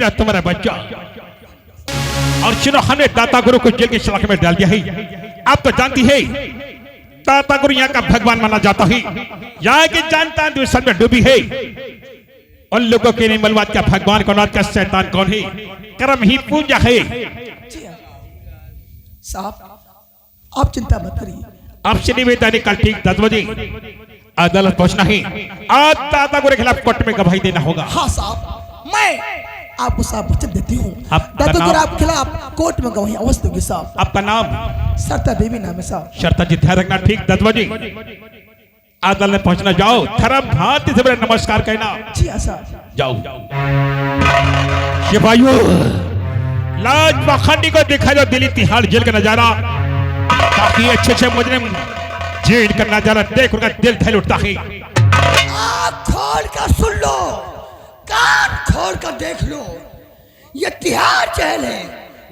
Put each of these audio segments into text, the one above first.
रहा तुम्हारा बच्चा। और सुनो, हमने दाता गुरु को जेल के सलाखे में डाल दिया है। आप तो जानती है दाता गुरु यहाँ का भगवान माना जाता है। यहाँ की जानता दूसरे में डूबी है। उन लोगों के नहीं मालूम क्या भगवान कौन का शैतान कौन है। कर्म ही पूजा है। साहब आप चिंता मत करिए। आपसे निवेदन है, कल ठीक 10 बजे अदालत पहुंचना है। आज दाता गुरु के खिलाफ कोर्ट में गवाही देना होगा। हाँ साहब, मैं आपको साहब वचन देती हूँ, आपका दाता नाम? गुरु आपके खिलाफ कोर्ट में गवाही अवश्य दोगे साहब। आपका नाम? सरता देवी नाम है साहब। शर्ता जी, ध्यान रखना, ठीक 10 बजे अदालत में पहुंचना। जाओ, धर्म भांति से बड़ा नमस्कार कहना। जी हाँ साहब। जाओ। सिपाहियों, लाज पाखंडी को दिखा दो दिल्ली तिहाड़ जेल का नजारा। काफी अच्छे मुजरिम जेल का नजारा देख उनका दिल दहल उठता है। आँख खोल कर सुन लो, कान खोल कर देख लो, ये तिहाड़ जेल है।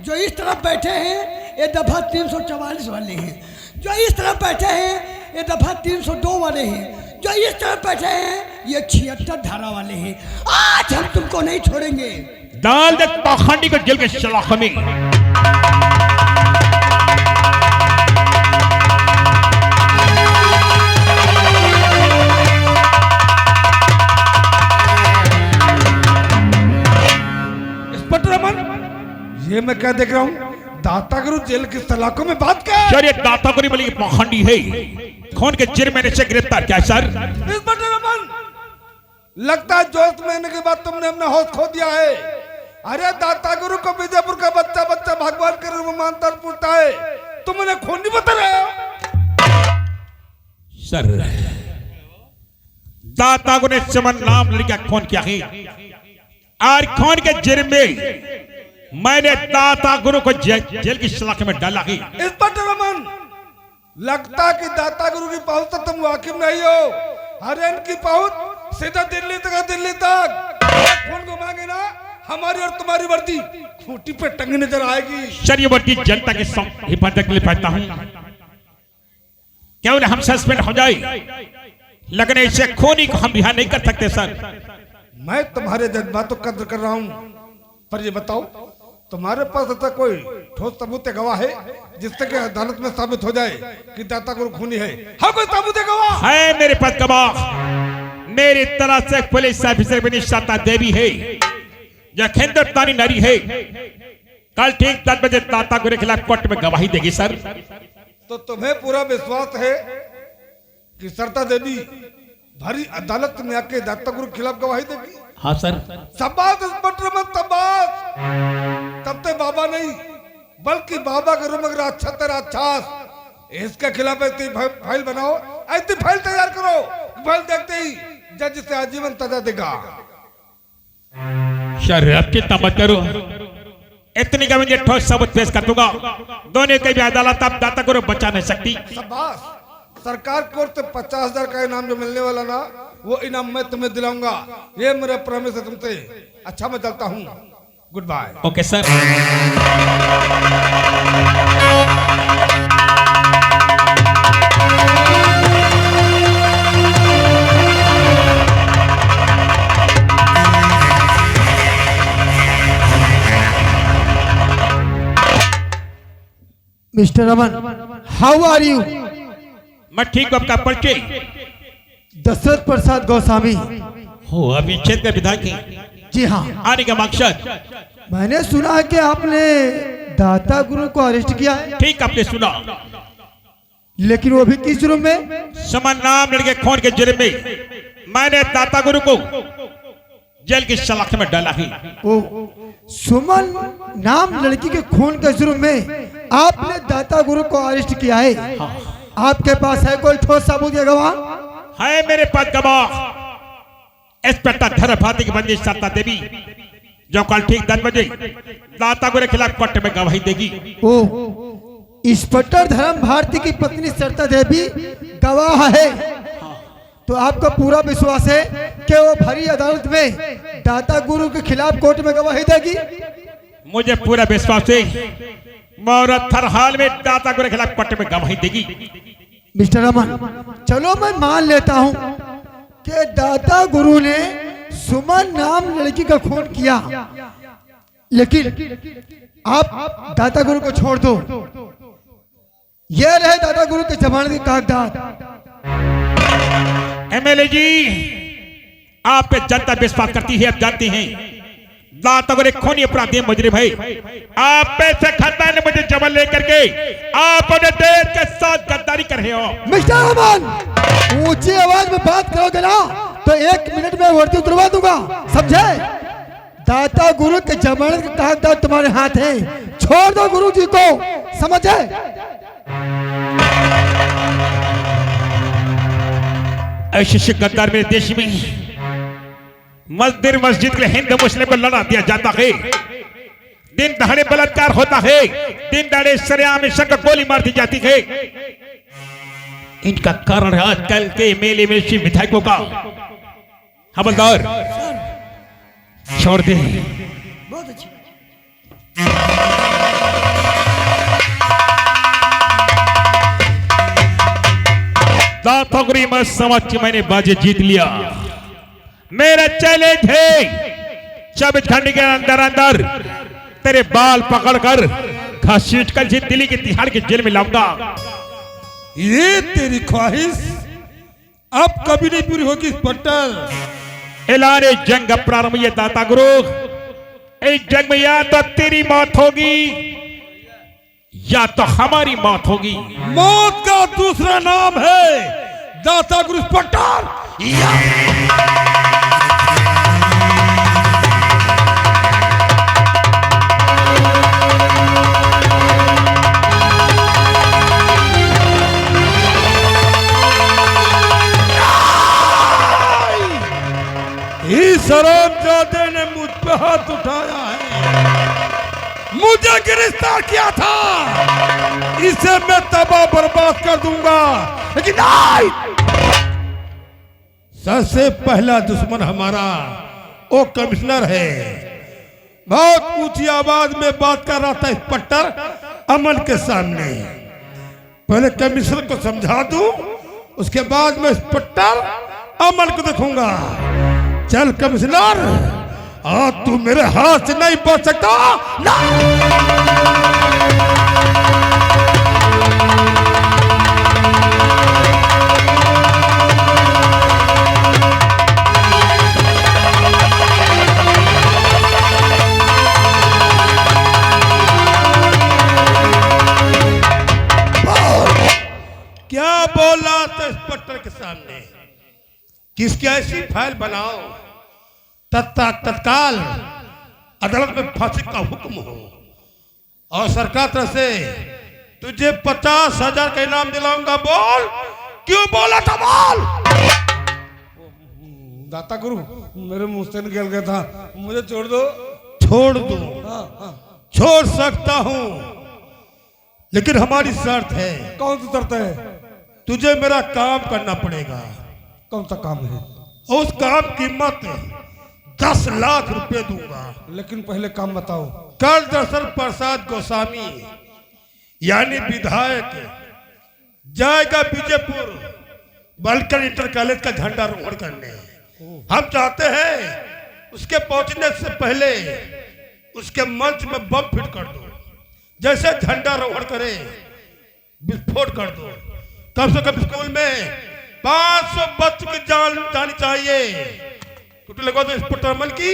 जो इस तरफ बैठे हैं ये दफा 344 वाले हैं, जो इस तरफ बैठे हैं ये दफा 302 वाले हैं, जो इस तरफ बैठे हैं ये 76 धारा वाले हैं। आज हम तुमको नहीं छोड़ेंगे। डाल दे पाखंडी को जेल के सलाखे में। ये मैं क्या देख रहा हूँ? दाता गुरु जेल की सलाखों में बात क्या है? सर, ये दाता गुरु बल्कि पाखंडी है। खून के जुर्म में से गिरफ्तार किया सर। इंस्पेक्टर रमन, लगता है जोश में आने के बाद तुमने अपना होश खो दिया है। अरे दाता गुरु को विजयपुर का बच्चा बच्चा भगवान के रूप में मानता पूछता है, तुम उन्हें खून नहीं बता रहे हो? सर, दाता गुरु ने समन नाम लड़का खून किया है और खून के जुर्म में मैंने दाता गुरु को जेल की सलाखे में डाला है। इंस्पेक्टर रमन, लगता कि दाता गुरु की पहुंच तक तुम वाकिफ नहीं हो। अरे इनकी पहुंच सीधा दिल्ली तक है, दिल्ली तक। खून को मांगे ना, हमारी और तुम्हारी वर्दी खूंटी पे टंगी नजर आएगी। सर, ये वर्दी जनता के हिफाजत के लिए पहनता हूं। क्यों हम सस्पेंड हो जाए, लेकिन ऐसे खूनी को हम रिहा नहीं कर सकते सर। मैं तुम्हारे जज्बातों का कद्र कर रहा हूं, पर ये बताओ तुम्हारे पास ऐसा कोई ठोस सबूत गवाह है जिससे कि अदालत में साबित हो जाए कि दाता गुरु खूनी है? हाँ, कोई सबूत गवाह है मेरे पास गवाह। मेरी तरह से पुलिस ऑफिसर बनी श्रद्धा देवी है, जो हिंदुस्तानी नारी है। कल ठीक 10 बजे दाता गुरु के खिलाफ कोर्ट में गवाही देगी सर। तो तुम्हें पूरा विश्वास है कि सरता देवी भरी अदालत में आके दाता गुरु के खिलाफ गवाही देगी? हाँ सर। शाबाश इंस्पेक्टर, मत शाबाश। तब ते बाबा नहीं बल्कि बाबा के रूम में अच्छा तेरा अच्छा इसके खिलाफ ऐसी फाइल बनाओ, ऐसी फाइल तैयार करो, फाइल देखते ही जज से आजीवन सजा देगा। सर, अब चिंता मत करो, इतनी का मुझे ठोस सबूत पेश कर दूंगा। दोनों की भी अदालत अब दाता गुरु बचा नहीं सकती। शाबाश। सरकार की ओर से 50,000 का इनाम जो मिलने वाला ना, वो इनाम मैं तुम्हें दिलाऊंगा। ये मेरा प्रॉमिस है तुमसे। अच्छा, मैं चलता हूँ, good bye. Okay sir. Mister Raman, how are you? मैं ठीक हूं। आपका परिचय? दशरथ प्रसाद गोस्वामी। हो, अभी क्षेत्र के विधायक। जी हाँ। आने का मकसद? मैंने सुना है कि आपने दाता गुरु को अरेस्ट किया है। ठीक आपने सुना, लेकिन वो भी किस रूम में? समन नाम लड़के खून के जुर्म में मैंने दाता गुरु को जेल की सलाखे में डाला है। ओ, सुमन नाम लड़की के खून के जुर्म में आपने दाता गुरु को अरेस्ट किया है। हाँ। आपके पास है कोई ठोस सबूत या गवाह? है मेरे पास गवाह। इंस्पेक्टर धर्मभाती की बंदी सरता देवी, जो कल ठीक 10 बजे दाता गुरु के खिलाफ कोर्ट में गवाही देगी। ओ, इंस्पेक्टर धर्म भारती की पत्नी सरता देवी गवाह है। तो आपको पूरा विश्वास है कि वो भरी अदालत में दाता गुरु के खिलाफ कोर्ट में गवाही देगी? मुझे पूरा विश्वास है, औरत हर हाल में दाता गुरु के खिलाफ कोर्ट में गवाही देगी। मिस्टर रमन, चलो मैं मान लेता हूँ कि दाता गुरु ने सुमन नाम लड़की का खून किया, लेकिन आप दाता गुरु को छोड़ दो। ये रहे दाता गुरु के जमानत के कागजात। एमएलए जी, आप पे जनता विश्वास करती है, आप जानती हैं। दाता गुरु एक खूनी अपराधी मुजरिम भाई, आप पैसे खाता ने मुझे जबल लेकर के आप अपने देश के साथ गद्दारी कर रहे हो। मिस्टर अमन, ऊंची आवाज में बात करोगे ना तो 1 मिनट में वर्दी उतरवा दूंगा, समझे? दाता गुरु के जमानत के कागजात तुम्हारे हाथ हैं, छोड़ दो गुरु जी को, समझे? ऐसे गद्दार मेरे देश में मस्जिद के लिए हिंदू मुस्लिम को लड़ा दिया जाता है, दिन दहाड़े बलात्कार होता है, दिन दहाड़े सरेआम शक गोली मार दी जाती है। इनका कारण है आजकल के मेले में शिव विधायकों का। हवलदार छोड़ दे। बहुत अच्छी। दातागुरी मैं समझ के मैंने बाजी जीत लिया। मेरा चैलेंज है 24 घंटे के अंदर अंदर तेरे बाल पकड़कर घसीट कर दिल्ली के तिहाड़ के जेल में लाऊंगा। ये तेरी ख्वाहिश अब कभी नहीं पूरी होगी इंस्पेक्टर। ऐलान जंग प्रारंभ है दाता गुरु। इस जंग में या तो तेरी मौत होगी या तो हमारी मौत होगी। मौत का दूसरा नाम है दाता गुरु इंस्पेक्टर। इस हरामजादे ने मुझ पे हाथ उठाया है, मुझे गिरफ्तार किया था, इसे मैं तबाह बर्बाद कर दूंगा। लेकिन नहीं, सबसे पहला दुश्मन हमारा वो कमिश्नर है। बहुत ऊंची आवाज में बात कर रहा था इंस्पेक्टर अमन के सामने। पहले कमिश्नर को समझा दूं, उसके बाद मैं इंस्पेक्टर अमन को देखूंगा। चल कमिश्नर, आज तू मेरे हाथ से नहीं बच सकता ना। क्या बोला था इंस्पेक्टर के सामने? किसकी ऐसी फाइल बनाओ तत्काल अदालत में फांसी का हुक्म हो, और सरकार तरफ से तुझे 50,000 का इनाम दिलाऊंगा। बोल, क्यों बोला था? बोल। दाता गुरु, मेरे मुंह से निकल गया था, मुझे छोड़ दो। छोड़ दो? छोड़ सकता हूं, लेकिन हमारी शर्त है। कौन सी शर्त है? तुझे मेरा काम करना पड़ेगा। कौन सा काम है? उस काम की कीमत 10 लाख रुपए दूंगा। लेकिन पहले काम बताओ। कल दरअसल प्रसाद गोस्वामी यानी विधायक जाएगा बीजेपुर बालिका इंटर कॉलेज का झंडा रोहण करने। हम चाहते हैं उसके पहुंचने से पहले उसके मंच में बम फिट कर दो। जैसे झंडा रोहण करे विस्फोट कर दो। कम से कम स्कूल में 500 बच्चों की जान जानी चाहिए। टूटी लगवा दो इंस्पेक्टर अमन की,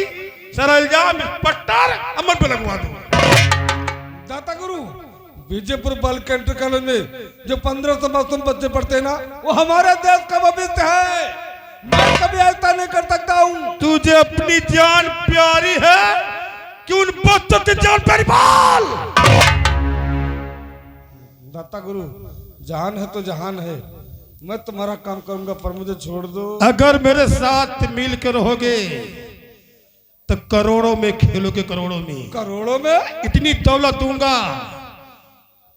सारा इल्जाम इंस्पेक्टर अमन पे लगवा दो। दाता गुरु, बीजेपुर बालिका इंटर कॉलेज में जो 1500 मासूम बच्चे पढ़ते हैं ना, वो हमारे देश का भविष्य है। मैं कभी ऐसा नहीं कर सकता हूँ। तुझे अपनी जान प्यारी है कि उन बच्चों की जान प्यारी? बोल। दाता गुरु, जान है तो जहान है, मैं तुम्हारा काम करूंगा, पर मुझे छोड़ दो। अगर मेरे साथ मिल कर रहोगे तो करोड़ों में खेलोगे। करोड़ों में? करोड़ों में? इतनी दौलत दूंगा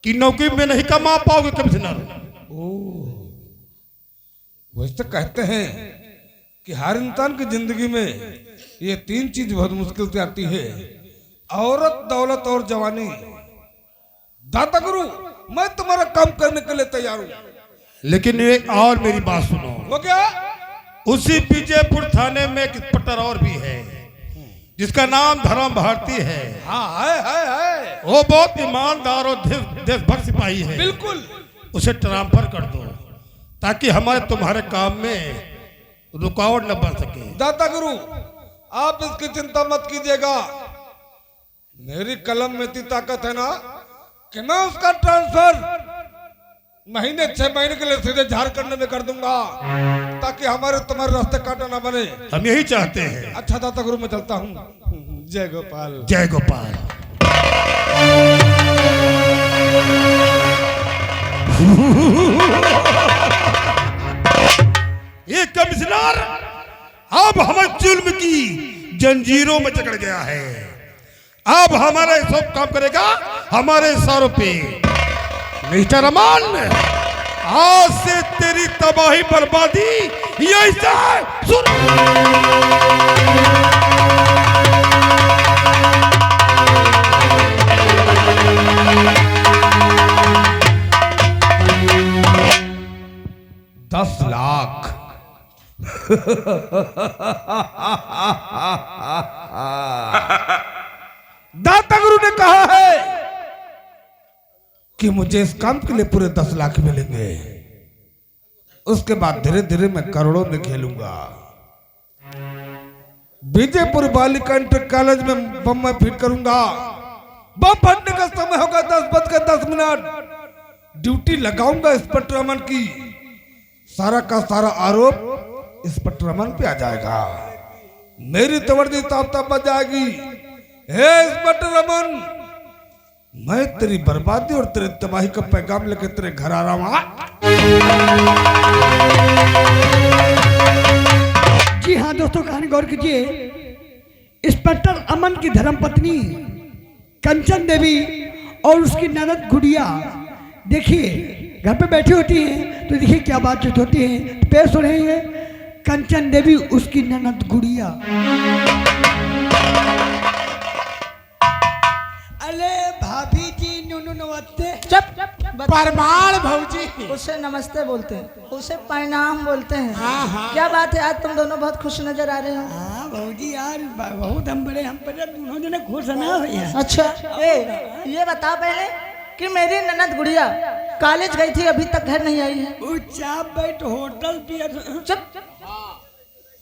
कि नौकरी में नहीं कमा पाओगे कमिश्नर। वैसे तो कहते हैं कि हर इंसान की जिंदगी में ये 3 चीज बहुत मुश्किल से आती है: औरत, दौलत और जवानी। दाता गुरु, मैं तुम्हारा काम करने के लिए तैयार हूं, लेकिन एक और मेरी बात सुनो। वो क्या? उसी बीजेपुर थाने में एक इंस्पेक्टर और भी है, जिसका नाम धर्म भारती है। हाँ है। वो बहुत ईमानदार और देशभक्त सिपाही है। बिल्कुल। उसे ट्रांसफर कर दो ताकि हमारे तुम्हारे काम में रुकावट न बन सके। दाता गुरु आप इसकी चिंता मत कीजिएगा, मेरी कलम में इतनी ताकत है ना कि मैं उसका ट्रांसफर महीने 6 महीने के लिए सीधे झारखंड में कर दूंगा ताकि हमारे तुम्हारे रास्ते काटा ना बने। हम यही चाहते हैं। अच्छा दाता गुरु मैं चलता हूँ। जय गोपाल। जय गोपाल। ये कमिश्नर अब हमारे जुल्म की जंजीरों में जकड़ गया है। अब हमारे सब काम करेगा हमारे इशारों पे। मिस्टर अमन, आज से तेरी तबाही बर्बादी यही से शुरू। लाख दाता गुरु ने कहा है कि मुझे इस काम के लिए पूरे 10 लाख मिलेंगे। उसके बाद धीरे धीरे मैं करोड़ों में खेलूंगा। विजयपुर बालिका इंटर कॉलेज में बम मैं फिट करूंगा। बम फटने का समय होगा 10:10 ड्यूटी लगाऊंगा इंस्पेक्टर अमन की। सारा का सारा आरोप इंस्पेक्टर अमन पे आ जाएगा। मेरी तवर्दी ताप बच जाएगी। हे इंस्पेक्टर अमन, मैं तेरी बर्बादी और तेरी तबाही का पैगाम लेकर तेरे घर आ रहा हूं। जी हाँ दोस्तों, कहानी गौर कीजिए। इंस्पेक्टर अमन की धर्मपत्नी कंचन देवी और उसकी ननद गुड़िया देखिए घर पे बैठी होती हैं, तो देखिए क्या बातचीत होती है। पेश हो रही है कंचन देवी उसकी ननद गुड़िया। अरे भाभी जी नुनू नमस्ते। परमाण भौजी। उसे नमस्ते बोलते हैं, उसे प्रणाम बोलते हैं। हाँ हाँ। क्या बात है, आज तुम दोनों बहुत खुश नजर आ रहे हो। हाँ भाजी यार बहुत हम पर दोनों जने खुश ना हो यार। अच्छा ये बता पहले कि मेरी ननद गुड़िया कॉलेज गई थी, अभी तक घर नहीं आई है। वो चाप बैठ होटल पिया। चुप।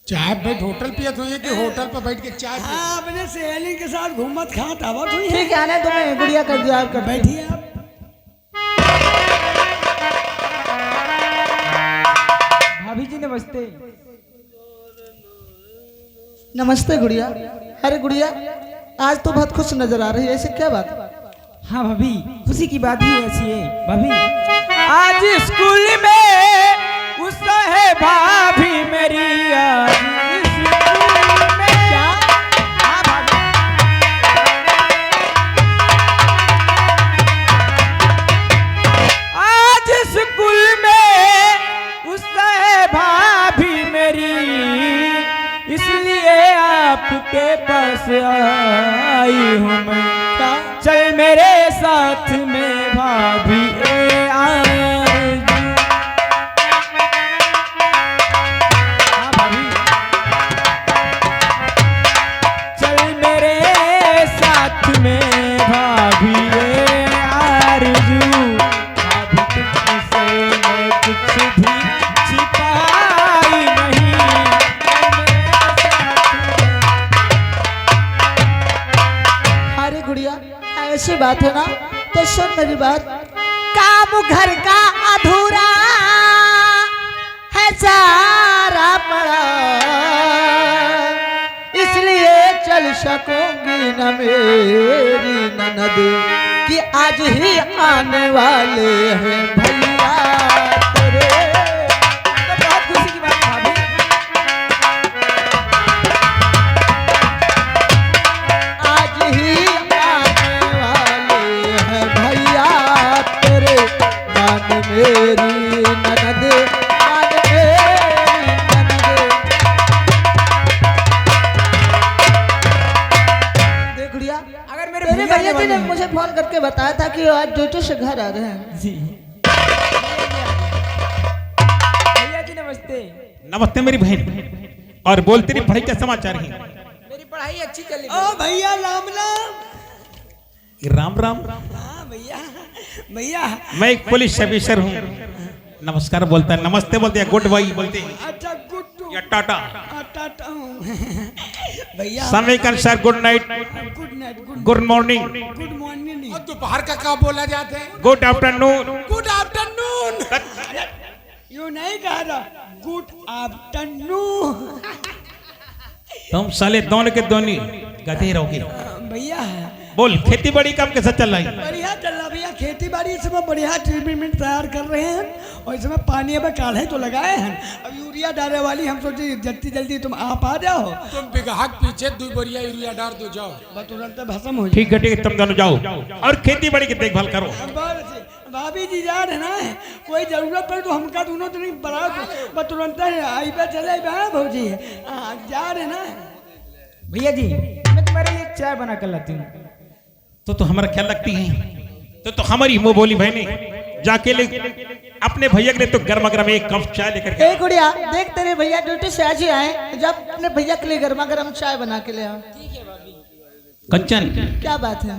चाय बैठ होटल पियत हुई है कि होटल पर बैठ के चाय पियत? हाँ अपने सहेली के साथ घूमत खात आवत हुई है। ठीक है, आने तुम्हें गुड़िया कर दिया आपका। बैठिए आप। भाभी जी नमस्ते। नमस्ते गुड़िया। अरे गुड़िया, आज तो बहुत खुश नजर आ रही है, ऐसे क्या बात? हाँ भाभी, खुशी की बात ही ऐसी है भाभी। आज स्कूल में उस है भाभी मेरी। आज स्कूल में क्या? हाँ भाभी। आज स्कूल में उस है भाभी मेरी, इसलिए आपके पास आई हूँ मैं। चल मेरे साथ में भाभी चल मेरे साथ में भाभी आरज़ू। भाभी तुझसे मैं कुछ भी छिपाई नहीं। अरे गुड़िया, ऐसी बात है ना तो सुन मेरी बात। काम घर का अधूरा है सारा पड़ा, इसलिए चल सकूंगी न मेरी ननद कि आज ही आने वाले हैं भैया तेरे। तो बहुत खुशी की बात भाभी। आज ही मेरी ननद, मान मेरी ननद। देख गुड़िया, अगर मेरे तेरे भैया जी ने वाले मुझे फोन करके बताया था कि आज ड्यूटी से घर आ रहे हैं। जी भैया जी नमस्ते। नमस्ते मेरी बहन। और बोल तेरी पढ़ाई क्या समाचार है? मेरी पढ़ाई अच्छी चली ओ भैया राम राम। राम राम। हाँ भैया भैया। मैं एक पुलिस ऑफिसर हूँ। नमस्कार बोलता है, नमस्ते बोलते हैं, गुड बाई बोलते हैं, अच्छा गुड या टाटा। टाटा भैया। समय के अनुसार good night, good night good morning, good morning. और दोपहर का क्या बोला जाता है? Good afternoon. Good afternoon. यूं नहीं कहा था, गुड आफ्टरनून। तुम साले दोनों के दोनों गधे रहोगे। भैया बोल, खेती बाड़ी काम कैसा चल रहा है? बढ़िया चल रहा भैया। खेती बाड़ी इस समय बढ़िया ट्रीटमेंट तैयार कर रहे हैं और इस समय पानी अब काढ़े तो लगाए हैं। अब यूरिया डालने वाली हम सोचे जल्दी जल्दी तुम आप आ जाओ। तुम बिगहा के पीछे 2 बोरिया यूरिया डाल दो जाओ। बस तुरंत भस्म हो ठीक है तुम दोनों जाओ और खेती बाड़ी की देखभाल करो। जाए। भाभी जी जा रहे ना, कोई जरूरत पड़े तो हमका दोनों तो नहीं बड़ा बस तुरंत आई पे चले भाजी जा रहे ना। भैया जी मैं तुम्हारे लिए चाय बना कर लाती हूँ। तो हमारा ख्याल रखती है तो हमारी मुंह बोली बहने जाके ले अपने भैया के लिए तो गर्मा गर्म एक कप चाय लेकर के। ए गुड़िया देख, तेरे भैया ड्यूटी से आज ही आए, जब अपने भैया के लिए गर्मा गर्म चाय बना के ले आओ। कंचन क्या बात है?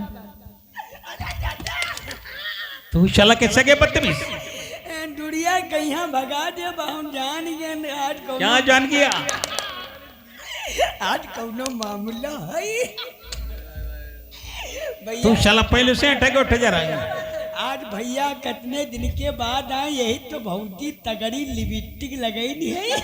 तू शाला कैसे गए बदतमीज? दुनिया कहीं भगा दे हम जान गए आज क्या जान गया? आज कौनो मामला है तू भैया। शाला पहले से अटक उठ जा रहा है। आज भैया कितने दिन के बाद आए, यही तो बहुत ही तगड़ी लिपस्टिक लगाई नहीं है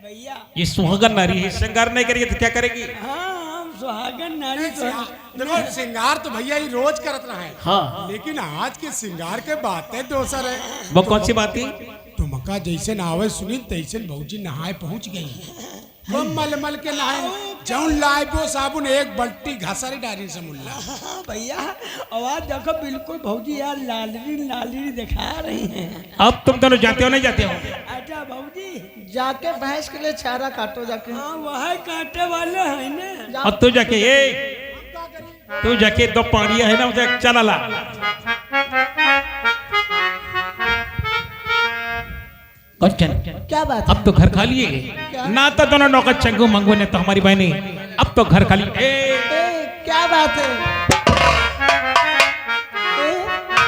भैया। ये सुहागन नारी है, श्रृंगार नहीं करेगी तो क्या करेगी? हाँ हम सुहागन नारी तो हैं। देखो श्रृंगार तो भैया ही रोज करत रहा है। हाँ, लेकिन आज के श्रृंगार के बातें दोसर है। वो कौन सी बात थी? तुमका जैसे नहावे सुनी तैसे भौजी नहाए पहुंच गई। वो मल के नहाए जौन लाइबो साबुन एक बल्टी घसरी डारी से मुल्ला। हाँ भैया आवाज देखो बिल्कुल भौजी यार लालरी लालरी दिखा रही हैं। अब तुम दोनों जाते हो नहीं जाते हो? अच्छा भौजी जाके भैंस के लिए चारा काटो जाके। हाँ वह कांटे वाले है ना। अब तू जाके तू जाके 2 पाड़िया है ना उसे चला ला। कंचन क्या बात है? अब तो घर खाली है ना, तो दोनों नौकर चंगू मंगू ने तो हमारी बहने अब तो घर खाली। क्या बात है?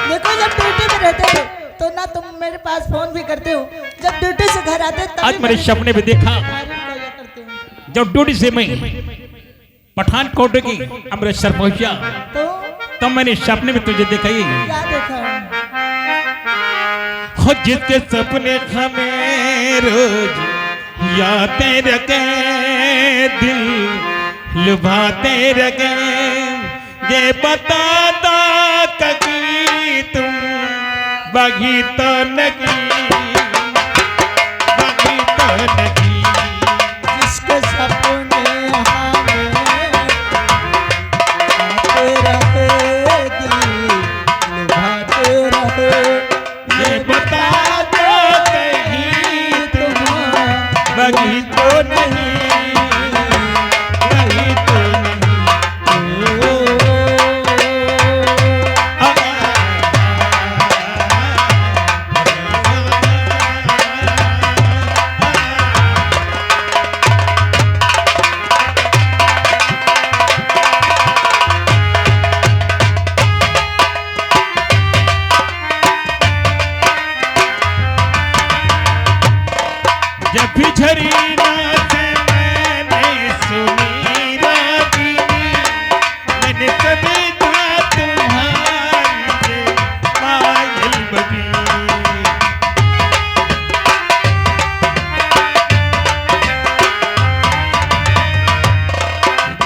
देखो जब ड्यूटी में रहते थे तो ना तुम मेरे पास फोन भी करते हो, जब ड्यूटी से घर आते तब आज मेरे सपने में देखा करते हो। जब ड्यूटी से मैं पठानकोट की अमृतसर पहुंचा तो मैंने सपने में तुझे देखा ही। क्या देखा? हो जिसके सपने हमें रोज यादें रखे, दिल लुभाते रखे, ये बताता कभी तुम बगी तो नहीं, बगी तो नहीं। जिसके सपने हमें आते रहे, दिल लुभाते रहे, ये बता दो कहीं तुम बगी तो नहीं, बगी तो नहीं। जब भी झरी नाच मैंने सुनी रागिनी, मैंने कभी था तुम्हारी पायल बजी।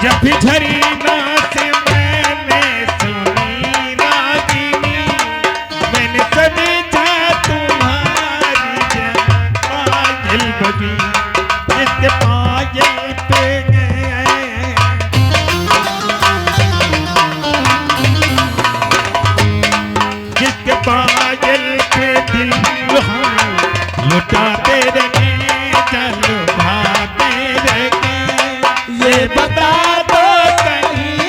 जब भी झरी नाच मैंने सुनी रागिनी, मैंने कभी था तुम्हारी पायल बजी। जिसके पायल पे जिसके पायल पे दिल हम लुटाते रहे, चलो भाते रहे, ये बता दो कहीं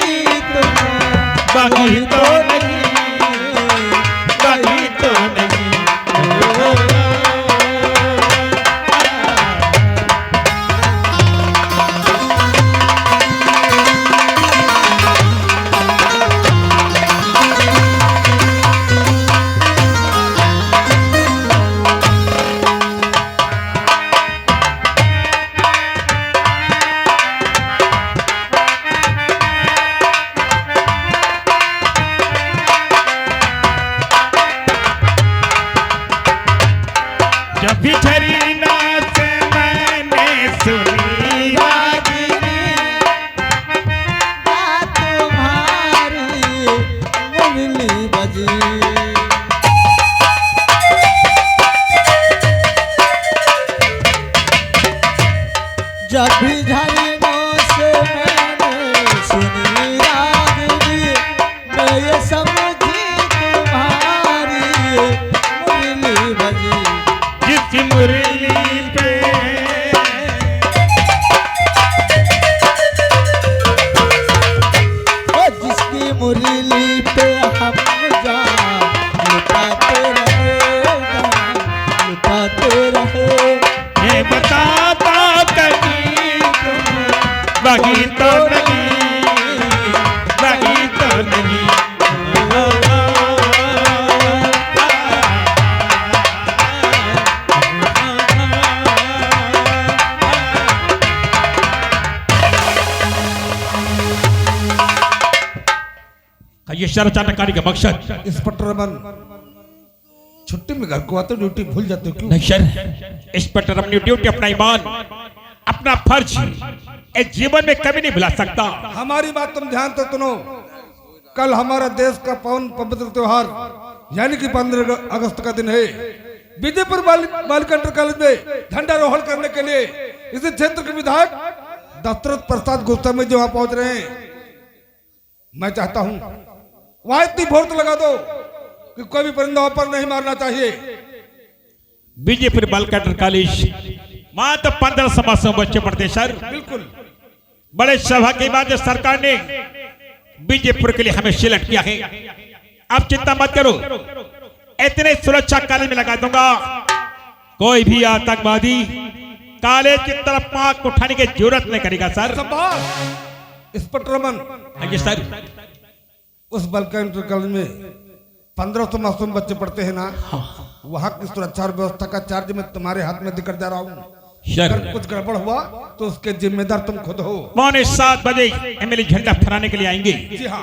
सभी झरनों से मैंने सुनी रागनी, मैं ये समझी तुम्हारी मुरली बजी। जिसकी मुरली पे जिसकी मुरली पे हम जान लुटाते रहे, लुटाते रहे। ये बताता कहीं तुम बागी तो नहीं, बागी तो नहीं। ये शर्त जानकारी का मकसद इंस्पेक्टर रमन, छुट्टी में घर को आते ड्यूटी भूल जाते हो क्यों? नहीं सर, इंस्पेक्टर अपनी ड्यूटी, अपना ईमान, अपना फर्ज इस जीवन में कभी नहीं भुला सकता। हमारी बात तुम ध्यान से सुनो। कल हमारा देश का पावन पवित्र त्योहार यानी कि 15 अगस्त का दिन है। विजयपुर बालिका इंटर कॉलेज में झंडारोहण करने के लिए इस क्षेत्र के विधायक दशरथ प्रसाद गोस्वामी जी वहां पहुंच रहे हैं। मैं चाहता हूं वहां इतनी फोर्स लगा दो कि कोई भी परिंदा पर नहीं मारना चाहिए। विजयपुर बालिका इंटर कॉलेज मात्र 1500 बच्चे पढ़ते सर। बिल्कुल। बड़े सभा के बाद सरकार ने विजयपुर के लिए हमें सिलेक्ट किया है। आप चिंता मत करो, इतने सुरक्षा कॉलेज में लगा दूंगा, कोई भी आतंकवादी कॉलेज की तरफ आंख उठाने की जरूरत नहीं करेगा सर। इंस्पेक्टर रमन, हाँ जी सर। उस बालिका इंटर कॉलेज में 1500 मासूम बच्चे पढ़ते हैं ना, वहाँ की सुरक्षा और व्यवस्था का चार्ज मैं तुम्हारे हाथ में देकर जा रहा हूँ। सर अगर कुछ गड़बड़ हुआ तो उसके जिम्मेदार तुम खुद हो। 7:15 एमएलए झंडा फहराने के लिए आएंगे। जी हाँ।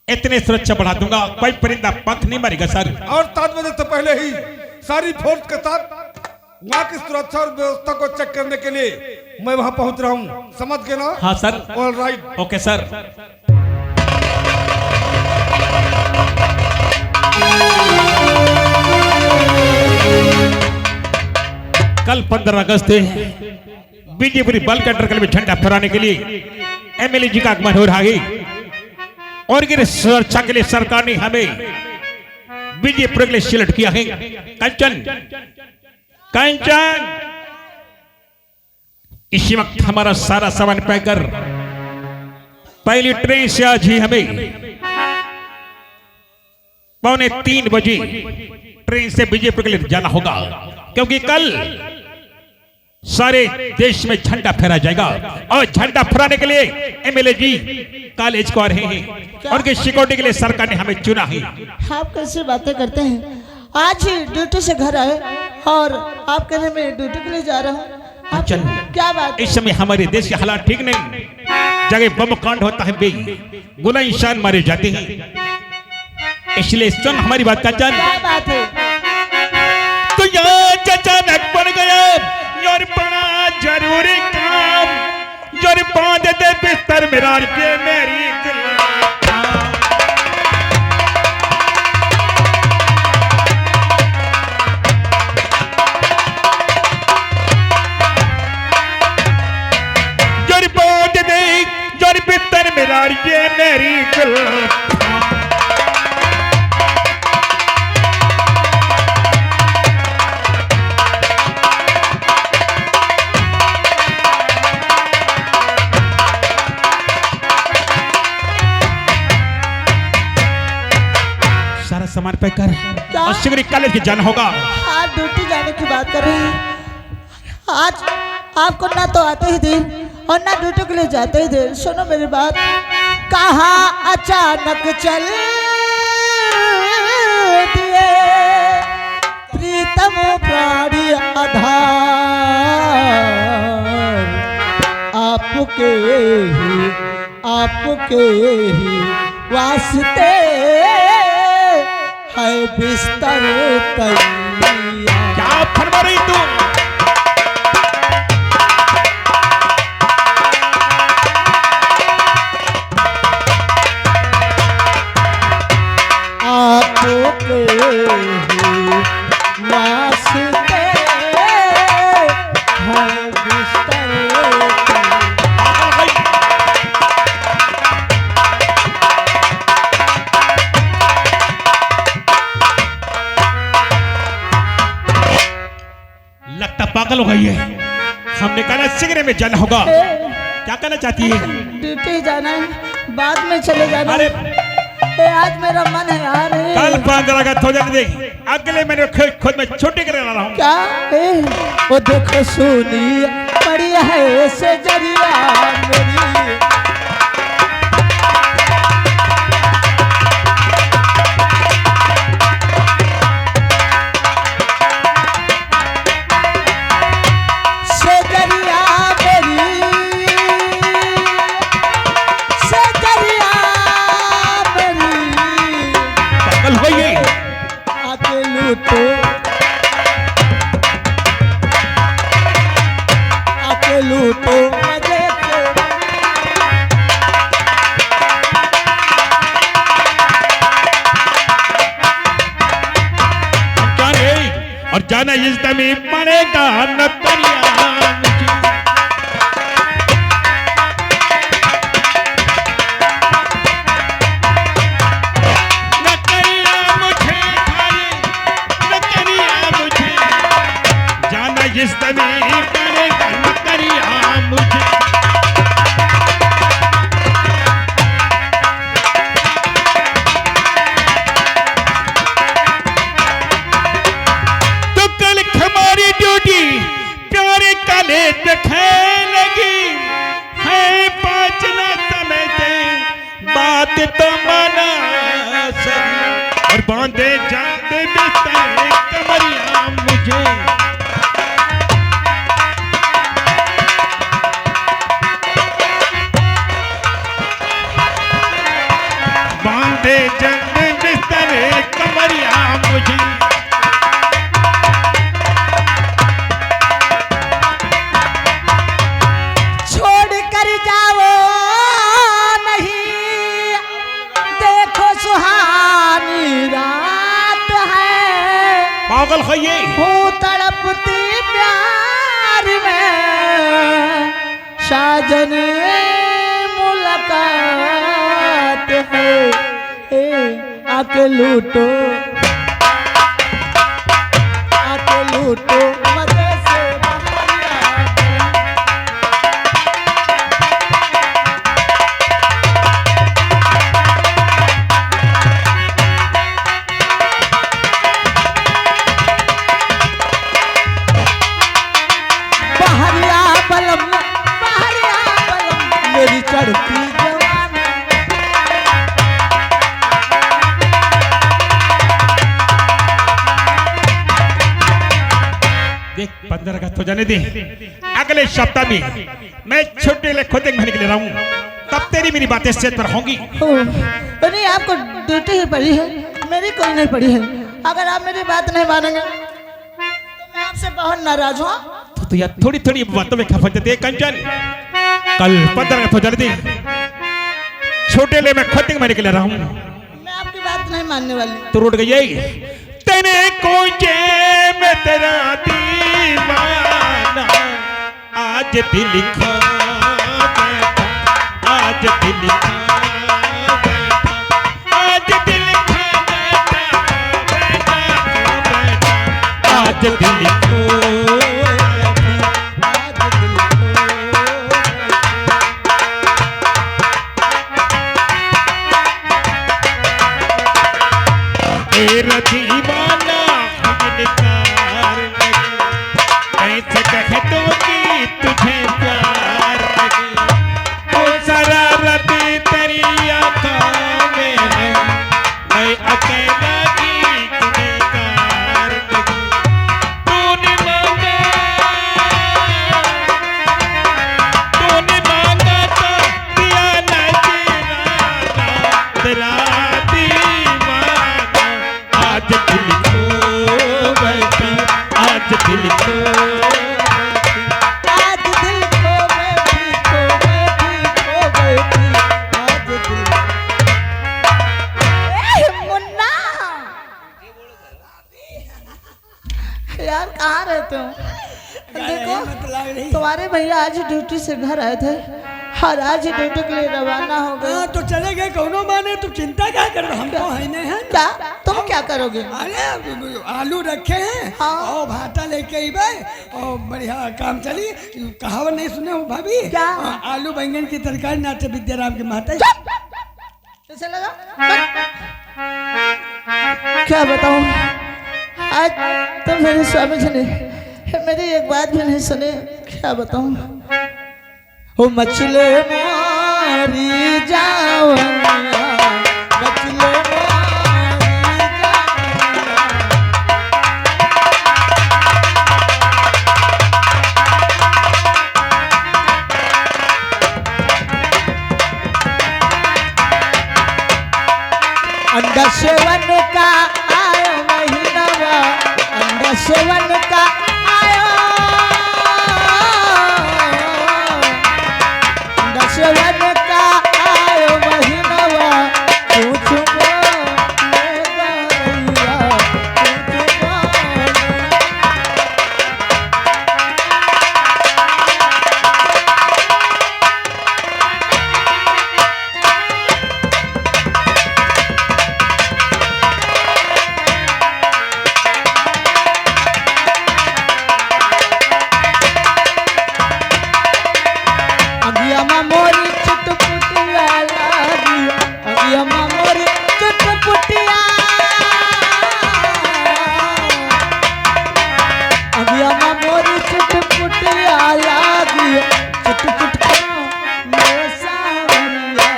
इतने सुरक्षा बढ़ा दूंगा, कोई परिंदा पंख नहीं मारेगा सर। और 7 बजे से पहले ही सारी फोर्स के साथ वहाँ की सुरक्षा और व्यवस्था को चेक करने के लिए मैं वहाँ पहुँच रहा हूँ। समझ गए ना? हाँ sir. All right. Okay sir. कल 15 अगस्त विजयपुरी बालिका इंटर कॉलेज में झंडा फहराने के लिए एमएलए जी का आगमन हो रहा है। और की सुरक्षा के लिए सरकार ने हमें विजयपुर के लिए सिलेक्ट किया है। कंचन, कंचन, इसी वक्त हमारा सारा सामान पैक कर पहली ट्रेन से आज ही हमें 2:45 बजे ट्रेन से विजयपुर के लिए जाना होगा, क्योंकि कल सारे देश में झंडा फहरा जाएगा। और झंडा फहराने के लिए एमएलए जी कॉलेज को आ रहे हैं और की सिक्योरिटी के लिए सरकार ने हमें चुना है। आप कैसे बातें करते हैं? आज ही ड्यूटी से घर आए और आप कहने में ड्यूटी के लिए जा रहा हूँ। आप चल। क्या बात? इस समय हमारे देश के हालात ठीक नहीं, जगह बम कांड होता है, गुना इंसान मारे जाते हैं। इसलिए सुन हमारी बात का। चल, क्या बात है? तो यहाँ अचानक पड़ गया यार बड़ा जरूरी काम, जोर बांध दे बिस्तर मेरा के मेरी जोर बांध दे, जोर बिस्तर मेरा ये मेरी दिल। सामान पैक कर और शीघ्र कॉलेज के जाना होगा। आप ड्यूटी जाने की बात कर रहे हैं। आज आपको ना तो आते ही देर और ना ड्यूटी के लिए जाते ही देर। सुनो मेरी बात, कहाँ अचानक चल दिए प्रीतम प्राणी आधार, आपके ही वास्ते है बिस्तर तैयार। क्या फरमा रही तू? आपके ही वास्ते है बिस्तर हो गई है, हमने कहा सिगरे में जाना होगा। क्या करना चाहती है? ड्यूटी जाना है, बाद में चले जाना। अरे आज मेरा मन है यार। कल 15 अगस्त हो जाने दे, अगले महीने खुद में छुट्टी करने वाला हूँ। क्या वो देखो सुनी पड़ी है से जरिया मेरी। और जाना इस दमी पड़ेगा न तरिया मुझे। न तरिया मुझे खाए, न तरिया मुझे, जाना इस दमी पड़ेगा न तरिया मुझे। लगी है पाचना समय से बात तो माना सही, और बांधे जाते बिस्तर कमरिया मुझे। बांधे जाते बिस्तर कमरिया मुझे। पागल है ये, हूँ तड़पती प्यार में साजन मुलाकात है। आके लूटो मजे से मेरी चढ़ती जवानी। देख 15 अगस्त हो जाने दे, अगले सप्ताह में मैं छुट्टी ले खुद एक महीने के लिए रहूं, तब तेरी मेरी बातें सेट पर होंगी। नहीं, आपको ड्यूटी ही पड़ी है, मेरी कोई नहीं पड़ी है। अगर आप मेरी बात नहीं मानेंगे तो मैं आपसे बहुत नाराज हूँ। तो यार थोड़ी थोड़ी बातों में खफा देते कंचन। कल 15 अगस्त हो जाने दे, छोटे ले मैं खुद एक महीने के लिए रहूं। मैं आपकी बात नहीं मानने वाली। तो रोड गई तेरे कोचे में तेरा दीवाना, आज दिल खो बैठा, आज दिल खो बैठा, आज दिल खो बैठा, आज दिल खो तेरा दीवाना इनकार लगे, कैसे कह दो कि तुझे प्यार लगे। ओ शरारत तेरी आँखों में है, मैं अकेला की गुनहगार लगे। तूने मांगा तो दिया नजराना, तेरा आज दिल खो बैठी, आज दिल खो बैठी, आज दिल मुन्ना यार कहाँ रहते हो? देखो तुम्हारे भैया आज ड्यूटी से घर आए थे, और आज ही ड्यूटी के लिए रवाना हो गए। हाँ तो चले गए कौनो माने, तू चिंता क्या कर रहा, हम तो है नहीं है। क्या तुम क्या करोगे? अरे आलू रखे हैं हाँ। और भाटा लेके अबे और बढ़िया काम चली। कहावत नहीं सुने हो भाभी? क्या? आलू बैंगन की तरकारी नाचे विद्याराम के माता। कैसे लगा? क्या बताऊं, आज तो मेरे स्वामी जी ने मेरी एक बात भी नहीं सुनी। क्या बताऊं, वो मछले मारी जावनिया, मछले मारी अंडा सेवन का आयो महीनावा, अंडा सेवन का आयो, अंडा सेवन का आयो महीनावा, पूछूंगा मेरा भैया, पूछूंगा। अगियामा मोरी चुटपुटिया लागी, अगियामा मोरी चुटपुटिया, अगियामा मोरी चुटपुटिया लागी, चुटपुटिया मेरे सावरिया।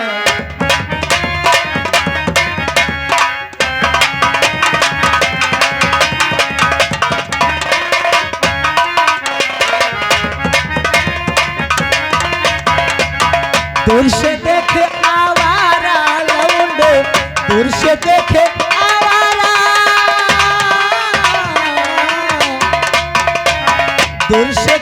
दूर से देखे आवारा लौंडे, दूर से देखे आवारा, दूर से